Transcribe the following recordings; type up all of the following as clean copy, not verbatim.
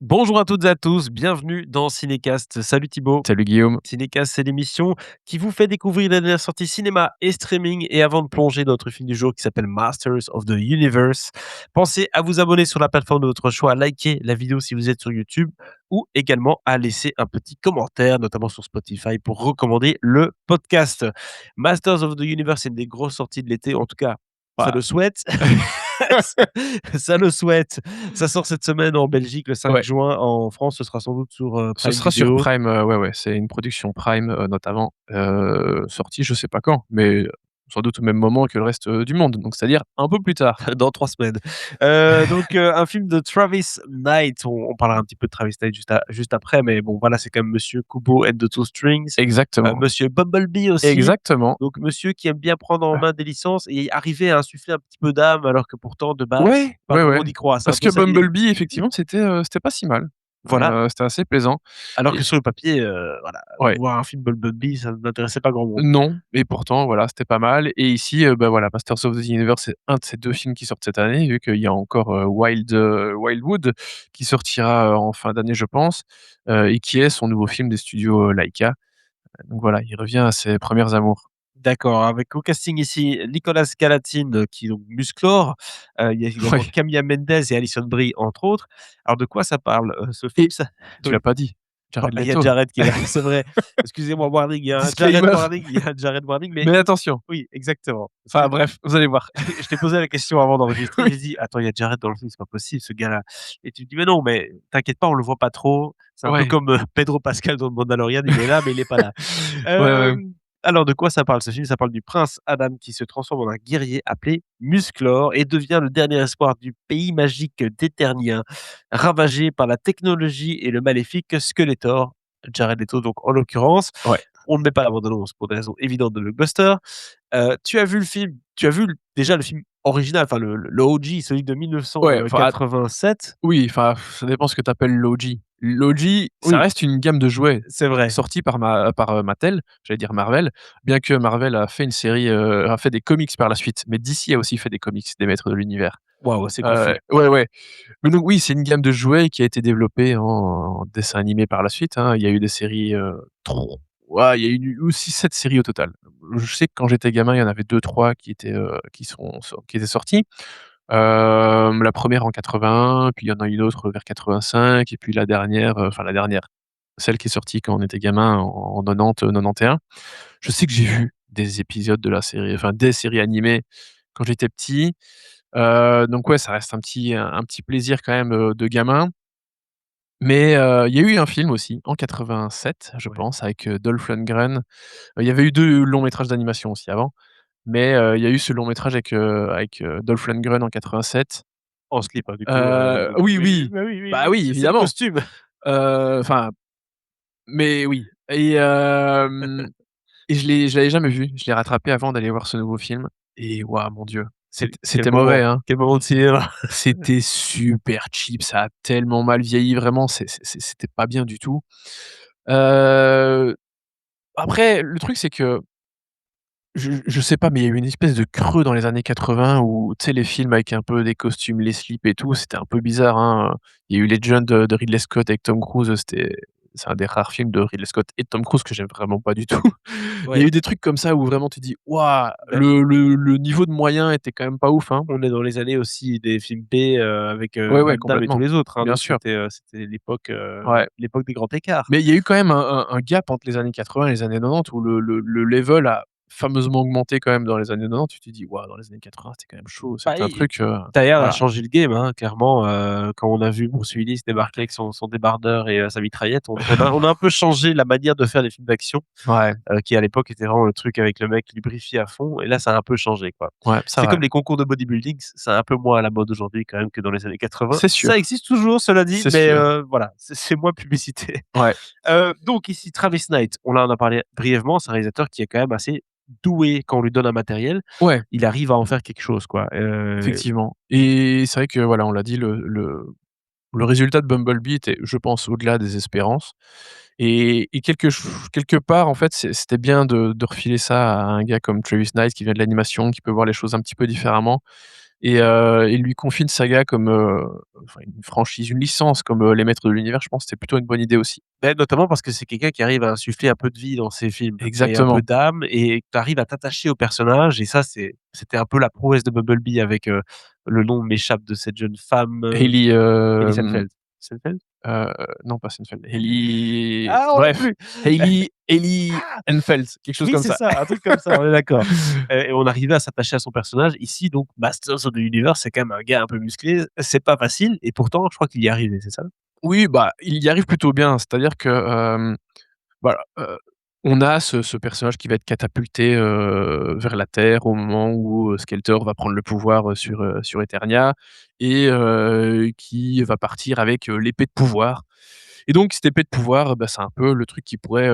Bonjour à toutes et à tous, bienvenue dans Cinécast. Salut Thibaut. Salut Guillaume. Cinécast, c'est l'émission qui vous fait découvrir les dernières sorties cinéma et streaming. Et avant de plonger dans notre film du jour qui s'appelle Masters of the Universe, pensez à vous abonner sur la plateforme de votre choix, à liker la vidéo si vous êtes sur YouTube ou également à laisser un petit commentaire, notamment sur Spotify, pour recommander le podcast. Masters of the Universe, c'est une des grosses sorties de l'été, en tout cas, ça Bah, le souhaite. Ça le souhaite. Ça sort cette semaine en Belgique le 5 ouais, juin. En France, ce sera sans doute sur, ce Prime sera sur Video. Prime, ouais, ouais, c'est une production Prime, notamment, sortie je sais pas quand, mais sans doute au même moment que le reste, du monde, donc c'est-à-dire un peu plus tard. Dans 3 semaines. Un film de Travis Knight. On parlera un petit peu de Travis Knight juste après, mais bon, voilà, c'est quand même Monsieur Kubo and the Two Strings, Exactement, Monsieur Bumblebee aussi. exactement. Donc monsieur qui aime bien prendre en main des licences et arriver à insuffler un petit peu d'âme, alors que pourtant de base, Ouais, pas ouais, grand ouais, monde y croit. C'est un parce peu que ça l'idée. Bumblebee effectivement c'était pas si mal, Voilà. c'était assez plaisant Alors que et sur le papier, voilà, ouais. voir un film Bumblebee, ça n'intéressait pas grand monde. Non, et pourtant voilà, c'était pas mal et ici, bah, voilà, Masters of the Universe, c'est un de ces 2 films qui sortent cette année, vu qu'il y a encore, Wildwood qui sortira, en fin d'année, je pense, et qui est son nouveau film des studios, Laika. Donc voilà, il revient à ses premières amours. D'accord, avec au casting ici Nicolas Calatin, qui est donc Musclor, il y a également Ouais, Camilla Mendes et Alison Brie entre autres. Alors de quoi ça parle, ce film? et Ça tu l'as Oui, pas dit, oh, Jared il y a Leto. Jared qui est là, c'est vrai. Excusez-moi, warning, il y a un Jared Disclaimer, warning, il y a un Jared warning, mais mais attention, oui, exactement. Parce enfin que bref, vous allez voir. je t'ai posé la question avant d'enregistrer, Oui, j'ai dit: «Attends, il y a Jared dans le film, c'est pas possible ce gars-là» et tu me dis: «Mais non, mais t'inquiète pas, on le voit pas trop». C'est un peu ouais. comme, Pedro Pascal dans le Mandalorian, il est là, mais il est pas là. Ouais, ouais. Alors de quoi ça parle ce film? Ça parle du prince Adam qui se transforme en un guerrier appelé Musclor et devient le dernier espoir du pays magique d'Eternia, ravagé par la technologie et le maléfique Skeletor. Jared Leto donc en l'occurrence. Ouais, On ne met pas la bande annonce pour des raisons évidentes de blockbuster. Tu as vu le film, tu as vu déjà le film original, enfin le OG, celui de ouais, enfin 1987? oui, enfin, ça dépend ce que tu appelles l'OG. L'OG, ça Oui, reste une gamme de jouets c'est vrai. sortis par Mattel, j'allais dire Marvel, bien que Marvel a fait une série, a fait des comics par la suite, mais DC a aussi fait des comics, des Maîtres de l'Univers. Waouh, c'est confus. Ouais, ouais, mais donc oui, c'est une gamme de jouets qui a été développée en dessin animé par la suite, hein. Il y a eu des séries, tro ouais, il y a eu aussi 7 séries au total. Je sais que quand j'étais gamin, il y en avait deux trois qui étaient sorties. La première en 81, puis il y en a une autre vers 85 et puis la dernière, enfin la dernière, celle qui est sortie quand on était gamin en 90, 91. Je sais que j'ai vu des épisodes de la série, enfin des séries animées quand j'étais petit, donc ouais, ça reste un petit plaisir quand même, de gamin. Mais, il y a eu un film aussi en 87, je Ouais. pense, avec, Dolph Lundgren. Il y avait eu 2 longs métrages d'animation aussi avant, mais, il y a eu ce long métrage avec Dolph Lundgren en 87. En slip, hein, du coup, donc Oui, oui, oui, bah, oui, oui, bah, oui, oui, c'est le évidemment, costume. enfin, mais oui et je l'avais jamais vu. Je l'ai rattrapé avant d'aller voir ce nouveau film et waouh, mon Dieu, Quel c'était mauvais, moment hein. quel moment de cinéma. C'était super cheap, ça a tellement mal vieilli, vraiment, c'était pas bien du tout. Heu, Après, le truc, c'est que je sais pas, mais il y a eu une espèce de creux dans les années 80 où, tu sais, les films avec un peu des costumes, les slips et tout, c'était un peu bizarre, hein. Il y a eu Legend de Ridley Scott avec Tom Cruise, c'est un des rares films de Ridley Scott et de Tom Cruise que j'aime vraiment pas du tout. Il y a Ouais, eu des trucs comme ça où vraiment tu dis: «Waouh, bah, le niveau de moyens était quand même pas ouf, hein». on est dans les années aussi des films B, avec, Ouais, ouais, Van Damme et tous complètement. les autres, hein, Bien donc sûr, c'était ouais. l'époque des grands écarts. Mais il y a eu quand même un gap entre les années 80 et les années 90 où le level a fameusement augmenté quand même dans les années 90. Tu te dis: «Waouh, dans les années 80, c'était quand même chaud, Bah, certains trucs, Taillard a voilà». changé le game, hein, clairement, quand on a vu Bruce Willis débarquer avec son débardeur et sa mitraillette, on a un peu changé la manière de faire des films d'action, Ouais, qui à l'époque était vraiment le truc avec le mec lubrifié à fond et là ça a un peu changé, quoi. ouais, c'est C'est vrai. comme les concours de bodybuilding, c'est un peu moins à la mode aujourd'hui quand même que dans les années 80. C'est Ça sûr, existe toujours cela dit, c'est mais sûr. voilà, c'est moins publicité. Ouais, Donc ici Travis Knight, on en a parlé brièvement, c'est un réalisateur qui est quand même assez doué quand on lui donne un matériel, ouais, il arrive à en faire quelque chose, quoi, effectivement et c'est vrai que voilà, on l'a dit, le résultat de Bumblebee était, je pense, au-delà des espérances et quelque part, en fait, c'était bien de refiler ça à un gars comme Travis Knight qui vient de l'animation, qui peut voir les choses un petit peu différemment. et il lui confie une saga comme, enfin une franchise, une licence comme, Les Maîtres de l'Univers, je pense que c'était plutôt une bonne idée aussi. Beh, notamment parce que c'est quelqu'un qui arrive à insuffler un peu de vie dans ses films et un peu Exactement. d'âme et tu arrives à t'attacher au personnage et ça c'était un peu la prouesse de Bumblebee avec, le nom m'échappe de cette jeune femme, Hailey, Hailey Steinfeld. Steinfeld? heu, non pas Seinfeld, Hailey Ah, on l'a bref, plus! Hailey Ah! Einfeld, quelque chose Oui, comme c'est ça. ça, un truc comme ça, on est d'accord. Et on arrivait à s'attacher à son personnage. Ici donc Masters of the Universe, c'est quand même un gars un peu musclé. C'est pas facile et pourtant je crois qu'il y est arrivé, c'est ça? Oui, bah, il y arrive plutôt bien, c'est-à-dire que, voilà, on a ce personnage qui va être catapulté, vers la Terre au moment où, Skeletor va prendre le pouvoir, sur Eternia et qui va partir avec, l'épée de pouvoir et donc cette épée de pouvoir, bah, c'est un peu le truc qui pourrait,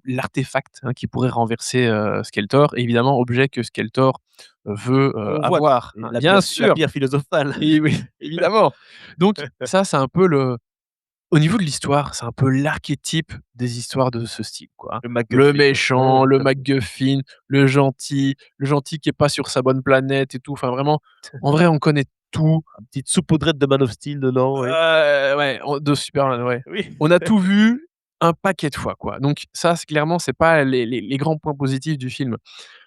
l'artefact, hein, qui pourrait renverser, Skeletor et évidemment objet que Skeletor veut, Convoite avoir, et hein, bien la sûr! pierre philosophale. Et oui, évidemment. Donc ça, c'est un peu le au niveau de l'histoire, c'est un peu l'archétype des histoires de ce style, quoi, hein. Le Le MacGuffin, quoi. méchant, le MacGuffin, le gentil qui est pas sur sa bonne planète et tout. Enfin vraiment, en vrai, on connaît tout. Une petite saupoudrette de Man of Steel dedans, ouais. Ouais, on de Superman, ouais. Oui. On a tout vu un paquet de fois, quoi. Donc ça, c'est clairement, c'est pas les grands points positifs du film.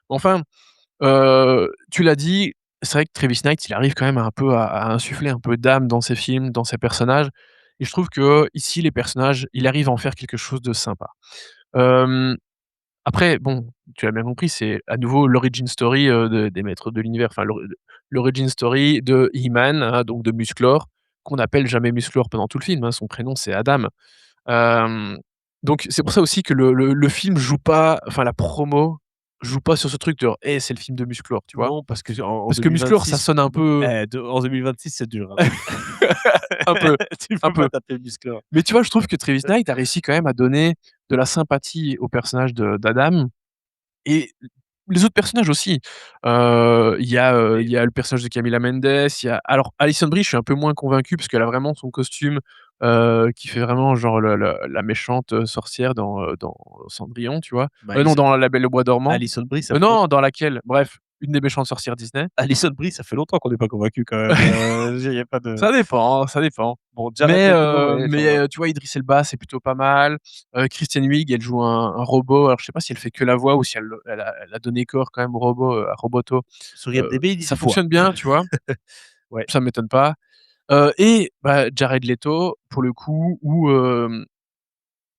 Enfin, tu l'as dit, c'est vrai que Travis Knight, il arrive quand même un peu à insuffler un peu d'âme dans ses films, dans ses personnages et je trouve qu'ici, les personnages, il arrive à en faire quelque chose de sympa. Hem, Après bon, tu l'as bien compris, c'est à nouveau l'origin story, des Maîtres de l'Univers, enfin l'origin story de He-Man, hein, donc de Musclor, qu'on appelle jamais Musclor pendant tout le film, hein, son prénom c'est Adam. Hem, donc c'est pour ça aussi que le film joue pas, enfin la promo joue pas sur ce truc de: «Eh, c'est le film de Musclor», tu vois? Non, parce que en Parce que Musclor, ça 2026, sonne un peu en 2026, c'est dur, hein. un peu, Tu un peux pas peu. taper Musclor. Mais tu vois, je trouve que Travis Knight a réussi quand même à donner de la sympathie au personnage de d'Adam et les autres personnages aussi. Il y a le personnage de Camila Mendes, il y a alors Alison Brie, je suis un peu moins convaincu parce qu'elle a vraiment son costume, qui fait vraiment genre le la méchante, sorcière dans Cendrillon, tu vois? Bah, Non, dans La Belle au bois dormant. Alison Brie, ça fait long Non, dans laquelle? Bref, une des méchantes sorcières Disney. Alison Brie, ça fait longtemps qu'on n'est pas convaincu quand même, il y a pas de Ça dépend, ça dépend. bon, Jared Leto, ouais, ça va. Tu vois, Idriss Elba, c'est plutôt pas mal. Kristen Wiig, elle joue un robot. Alors je sais pas si elle fait que la voix ou si elle a donné corps quand même au robot, à Roboto. Sur IMDb, ils disent Ça voix. fonctionne bien, tu vois? Ouais. Ça m'étonne pas. Et bah, Jared Leto, pour le coup, où,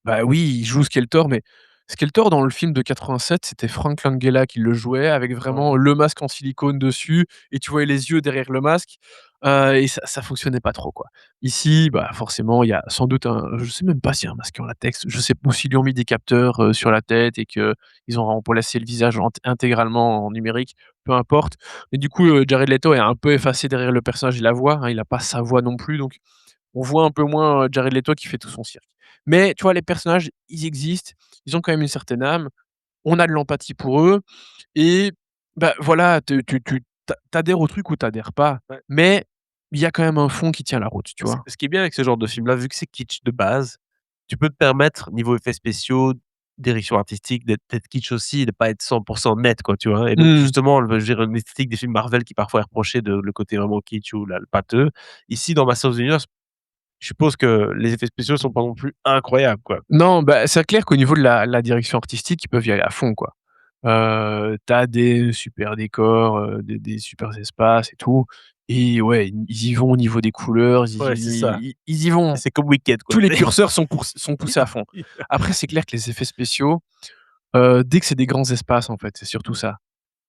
bah, oui, il joue Skeletor, mais Skeletor dans le film de 87, c'était Frank Langella qui le jouait avec vraiment Ouais. le masque en silicone dessus et tu voyais les yeux derrière le masque, et ça fonctionnait pas trop, quoi. Ici, bah, forcément, il y a sans doute un je sais même pas s'il y a un masque en latex, je sais ou s'ils lui ont mis des capteurs, sur la tête et qu'ils ont remplacé le visage intégralement en numérique, peu importe. Mais du coup, Jared Leto est un peu effacé derrière le personnage et la voix, hein, il a pas sa voix non plus, donc on voit un peu moins, Jared Leto qui fait tout son cirque. Mais tu vois, les personnages, ils existent, ils ont quand même une certaine âme, on a de l'empathie pour eux et bah, voilà, te tu adhères au truc ou tu adhères pas, Ouais. mais il y a quand même un fond qui tient la route, tu Ce vois? ce qui est bien avec ce genre de film-là, vu que c'est kitsch de base, tu peux te permettre, niveau effets spéciaux, direction artistique, d'être kitsch aussi, de pas être 100 net, quoi, tu vois? Et donc Mmh. justement, le je veux dire, l'esthétique des films Marvel qui parfois est reprochée de le côté vraiment kitsch ou la le pâteux. Ici, dans Masters of the Universe, je suppose que les effets spéciaux sont pas non plus incroyables, quoi. Non, bah, c'est clair qu'au niveau de la direction artistique, ils peuvent y aller à fond, quoi. Tu des super décors, des super espaces et tout et ouais, ils y vont au niveau des couleurs, Ouais, c'est ça. ils y vont. C'est comme Wicked, Tous quoi. les curseurs sont poussés à fond. Après, c'est clair que les effets spéciaux, dès que c'est des grands espaces, en fait, c'est surtout ça.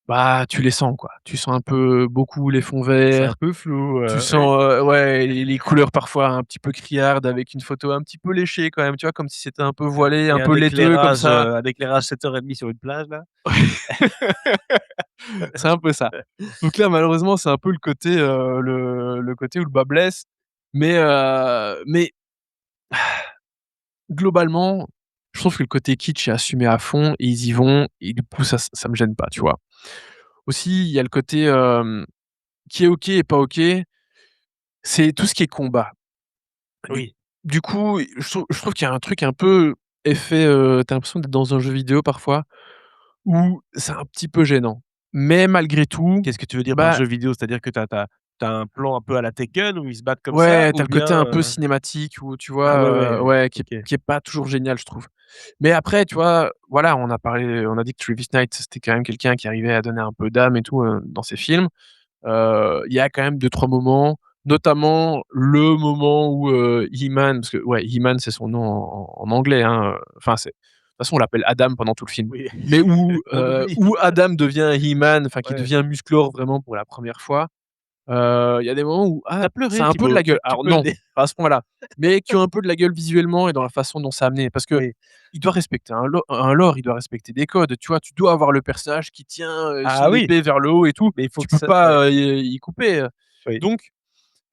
Bah, tu les sens, quoi. Tu sens un peu beaucoup les fonds C'est un verts, peu flou, tu oui. sens, ouais, les couleurs parfois un petit peu criardes avec une photo un petit peu léchée quand même, tu vois? Comme si c'était un peu voilé, Et un peu laiteux comme ça. un éclairage 7h30 sur une plage, là. C'est un peu ça. Donc là, malheureusement, c'est un peu le côté, le côté où le bas blesse, mais globalement, je trouve que le côté kitsch est assumé à fond et ils y vont et du coup ça me gêne pas, tu vois? Aussi, il y a le côté, qui est OK et pas OK, c'est tout ce qui est combat. Du Oui. du coup, je trouve qu'il y a un truc un peu effet, tu l'impression d'être dans un jeu vidéo parfois où c'est un petit peu gênant. mais malgré tout, Qu'est-ce que tu veux dire par bah jeu vidéo? C'est-à-dire que tu as un plan un peu à la Tekken où ils se battent comme ça ouais, tu ou as le côté un bien, peu cinématique où tu ah ouais, vois, ouais, ouais, OK. qui est pas toujours génial, je trouve. Mais après, tu vois, voilà, on a dit que Travis Knight, c'était quand même quelqu'un qui arrivait à donner un peu d'âme et tout, dans ses films. Il y a quand même 2-3 moments, notamment le moment où, He-Man, parce que ouais, He-Man, c'est son nom en anglais, hein, enfin c'est de toute façon, on l'appelle Adam pendant tout le film. Oui, Mais on oublie. où Adam devient He-Man, enfin qui Ouais. devient Musclor vraiment pour la première fois, il y a des moments où, Tu ah, as ça pleuré a un peu de Thibaut, la gueule. tu Alors peux le non, dire. pas à ce point-là, mais qui ont un peu de la gueule visuellement et dans la façon dont c'est amené. Parce que Oui. il doit respecter un lore, il doit respecter des codes, tu vois? Tu dois avoir le personnage qui tient, Ah son oui, épée vers le haut et tout. mais il faut Tu que peux ça ouais, pas, y couper, oui. donc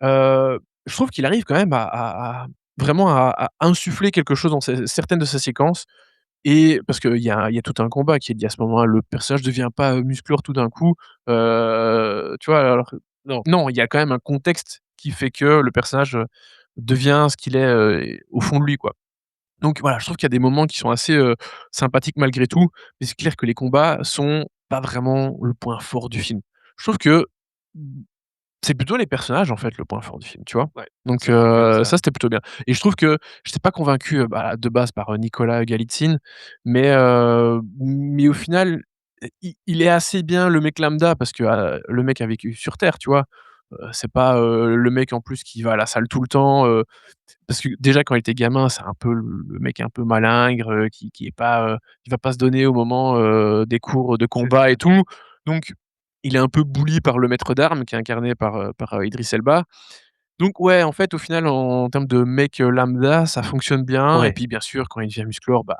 je trouve qu'il arrive quand même à vraiment à insuffler quelque chose dans certaines de ses séquences et parce qu'il y a tout un combat qui est dit à ce moment-là. Le personnage devient pas, musclore tout d'un coup, tu vois? Alors que Non, non, il y a quand même un contexte qui fait que le personnage, devient ce qu'il est, au fond de lui, quoi. Donc voilà, je trouve qu'il y a des moments qui sont assez, sympathiques malgré tout, mais c'est clair que les combats sont pas vraiment le point fort du film. Je trouve que, mmh, c'est plutôt les personnages, en fait, le point fort du film, tu vois? ouais, Donc ça c'est vrai ça, ça. c'était plutôt bien et je trouve que j'étais pas convaincu, bah, de base par, Nicolas Galitzine, mais au final, il est assez bien le mec lambda parce que, le mec a vécu sur terre, tu vois? C'est pas, le mec en plus qui va à la salle tout le temps, parce que déjà quand il était gamin, c'est un peu le mec un peu malingre, qui est pas, qui va pas se donner au moment, des cours de C'est combat et ça. tout. Donc il est un peu bully par le maître d'armes qui est incarné par, Idriss Elba. Donc ouais, en fait, au final, en termes de mec, lambda, ça fonctionne bien et Ouais. puis bien sûr quand il devient musclore, bah,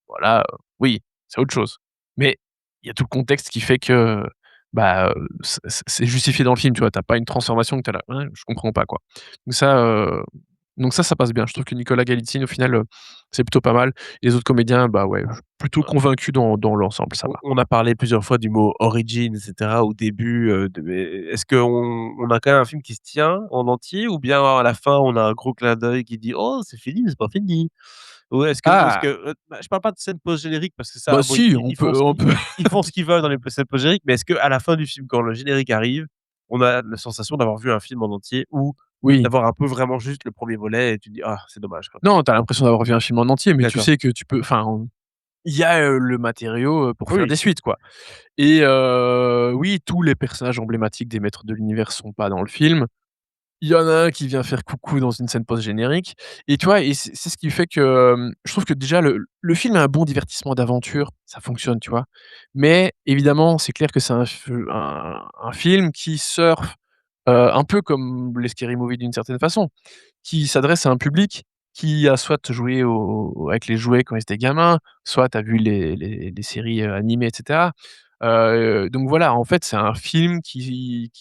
voilà, oui, c'est autre chose. Mais il y a tout le contexte qui fait que, bah, c'est justifié dans le film, tu vois? Tu as pas une transformation que tu es là: «Hein, je comprends pas, quoi». Donc ça, heu, donc ça passe bien. Je trouve que Nicolas Galitzine, au final, c'est plutôt pas mal. Les autres comédiens, bah, ouais, plutôt convaincu dans l'ensemble, ça va. On a parlé plusieurs fois du mot origin et cetera au début, de mais est-ce qu'on a quand même un film qui se tient en entier ou bien à la fin on a un gros clin d'œil qui dit: «Oh c'est fini, mais c'est pas fini»? Ou est-ce que, Ah! bah, je parle pas de scène post-générique parce que Bah, ça bon, si, on peut ils font ce qu'ils veulent dans les scènes post-génériques, mais est-ce qu'à la fin du film quand le générique arrive, on a la sensation d'avoir vu un film en entier ou oui. d'avoir un peu vraiment juste le premier volet et tu dis: «Ah c'est dommage quoi». Non, tu as l'impression d'avoir vu un film en entier, mais tu D'accord. sais que tu peux enfin, il y a, le matériau, pour faire Oui, des suites, quoi. Et oui, tous les personnages emblématiques des Maîtres de l'Univers sont pas dans le film. Il y en a un qui vient faire coucou dans une scène post-générique et tu vois? Et c'est ce qui fait que, je trouve que déjà le film est un bon divertissement d'aventure, ça fonctionne, tu vois? Mais évidemment, c'est clair que c'est un film qui surfe, un peu comme les Scary Movie d'une certaine façon, qui s'adresse à un public qui a soit joué avec les jouets quand ils étaient gamins, soit a vu les séries, animées et cetera. Donc voilà, en fait, c'est un film qui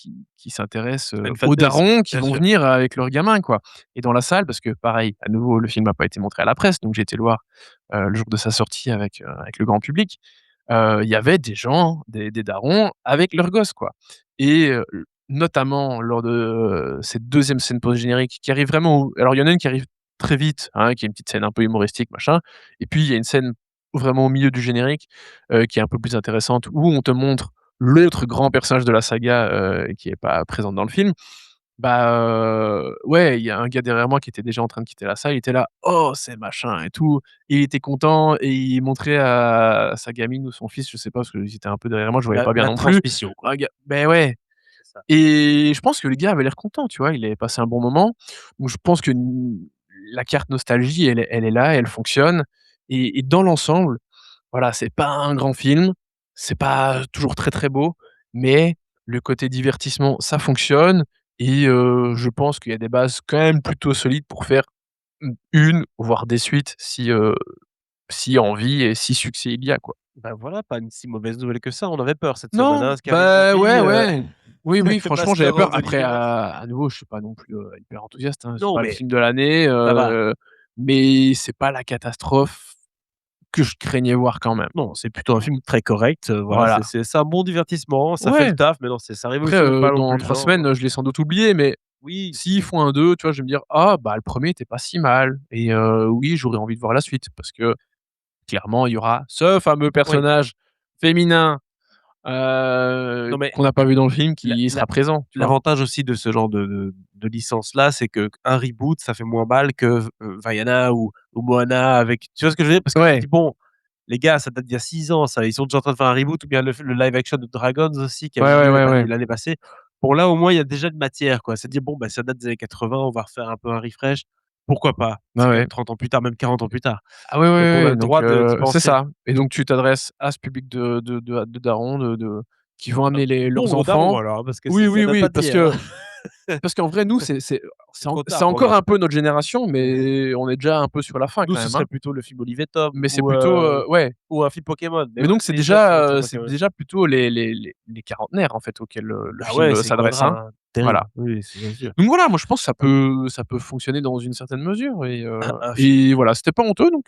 s'intéresse, tu une aux fanbase, darons qui bien vont sûr. venir avec leurs gamins, quoi. Et dans la salle, parce que pareil, à nouveau, le film n'a pas été montré à la presse, donc j'ai été le voir, le jour de sa sortie avec le grand public. Il y avait des gens, des darons avec leurs gosses, quoi. Et notamment lors de, cette deuxième scène post-générique qui arrive vraiment alors il y en a une qui arrive très vite, hein, qui est une petite scène un peu humoristique, machin, et puis il y a une scène vraiment au milieu du générique, qui est un peu plus intéressante, où on te montre l'autre grand personnage de la saga, qui est pas présent dans le film. Bah, ouais, il y a un gars derrière moi qui était déjà en train de quitter la salle, il était là: «Oh, c'est machin et tout». Et il était content et il montrait à sa gamine ou son fils, je sais pas, parce qu'ils étaient un peu derrière moi, je voyais pas bien La non plus. transmission quoi, Un gars beh, ouais, c'est ça. et je pense que le gars avait l'air content, tu vois? Il avait passé un bon moment. Donc je pense que la carte nostalgie, elle est là, elle fonctionne et dans l'ensemble, voilà, c'est pas un grand film, c'est pas toujours très, très beau, mais le côté divertissement, ça fonctionne et je pense qu'il y a des bases quand même plutôt solides pour faire une voire des suites si envie et si succès il y a, quoi. Bah, voilà, pas une si mauvaise nouvelle que ça. On avait peur cette semaine, Non, hein, Scary bah, Movie, ouais, ouais. Oui, oui, franchement, j'avais Master peur. of the Après, Universe. à nouveau, je suis pas non plus, hyper enthousiaste, hein. C'est Non, pas le mais film de l'année, ça va. mais c'est pas la catastrophe que je craignais voir quand même. Non, c'est plutôt un film très correct, voilà, Voilà. c'est un bon divertissement, ça fait le Ouais. taf, mais non, ça Après, révolutionne pas non plus dans le 3 genre, semaines, je l'ai sans doute oublié, mais oui, s'ils font un 2, tu vois, je vais me dire: «Ah, bah, le premier était pas si mal» et oui, j'aurais envie de voir la suite parce que clairement, il y aura ce fameux oui, personnage féminin Non mais qu'on n'a pas vu dans le film la qui la sera présent, tu vois? l'avantage aussi de ce genre de licence-là, c'est qu'un reboot, ça fait moins mal que Vaiana ou Moana avec tu vois ce que je veux dire? Parce que tu te Ouais, dis: «Bon, les gars, ça date d'il y a 6 ans ça, ils sont déjà en train de faire un reboot» ou bien le live action de Dragons aussi qui avait ouais, eu ouais, lieu ouais, ouais. l'année passée. Bon là, au moins, il y a déjà de matière quoi. C'est à dire: «Bon, bah, ça date des années 80, on va refaire un peu un refresh». Pourquoi pas? Ouais, C'est quand même ouais. 30 ans plus tard, même 40 ans plus tard. Ah ouais, ouais, Donc on a ouais, le donc droit de d'y c'est penser. ça et donc tu t'adresses à ce public de darons, de qui vont amener leurs Bon, daron enfants. alors, hein, parce que Oui, ça oui, date oui, pas parce d'hier, hein. que parce qu'en vrai, nous, C'est trop c'est tard pour encore nous. un peu notre génération, Mmh mh. mais on est déjà un peu sur la fin Nous, quand ce même, hein. serait plutôt le film Olivier Tom Mais c'est plutôt, ouais, ou un film Pokémon, mais mais ouais, donc les jeunes, ça va être sur c'est Pokémon. déjà plutôt les quarantenaires, en fait, auxquels, le Ah ouais, film, c'est s'adresse, hein. Gandra, hein, terrible. Voilà. Oui, c'est bien sûr. Donc voilà, moi je pense que ça peut fonctionner dans une certaine mesure Un film et voilà, c'était pas honteux donc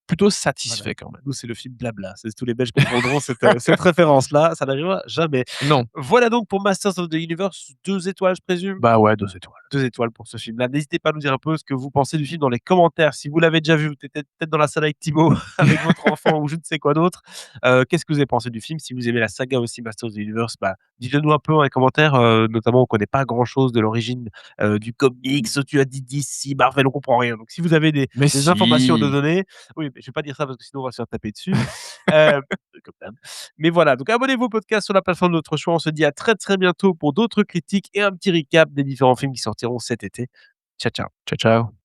plutôt voilà. satisfait quand même. Nous, c'est le film Blabla. C'est tous les Belges comprendront cette référence-là, ça n'arrivera jamais. Non, Voilà donc pour Masters of the Universe, 2 étoiles, je présume? bah ouais, 2 étoiles. 2 étoiles pour ce film-là. N'hésitez pas à nous dire un peu ce que vous pensez du film dans les commentaires. Si vous l'avez déjà vu, vous étiez peut-être dans la salle avec Thibaut, avec votre enfant ou je ne sais quoi d'autre. Qu'est-ce que vous avez pensé du film? Si vous aimez la saga aussi Masters of the Universe, bah, dites-le nous un peu dans les commentaires, notamment on connaît pas grand-chose de l'origine, du comics. Tu as dit DC, Marvel, on comprend rien. Donc si vous avez Mais des informations à nous si! donner oui, mais je vais pas dire ça parce que sinon on va se faire taper dessus. Heu, comme d'hab. Mais voilà, donc abonnez-vous au podcast sur la plateforme de votre choix. On se dit à très, très bientôt pour d'autres critiques et un petit recap des différents films qui sortiront cet été. Ciao, ciao. Ciao, ciao.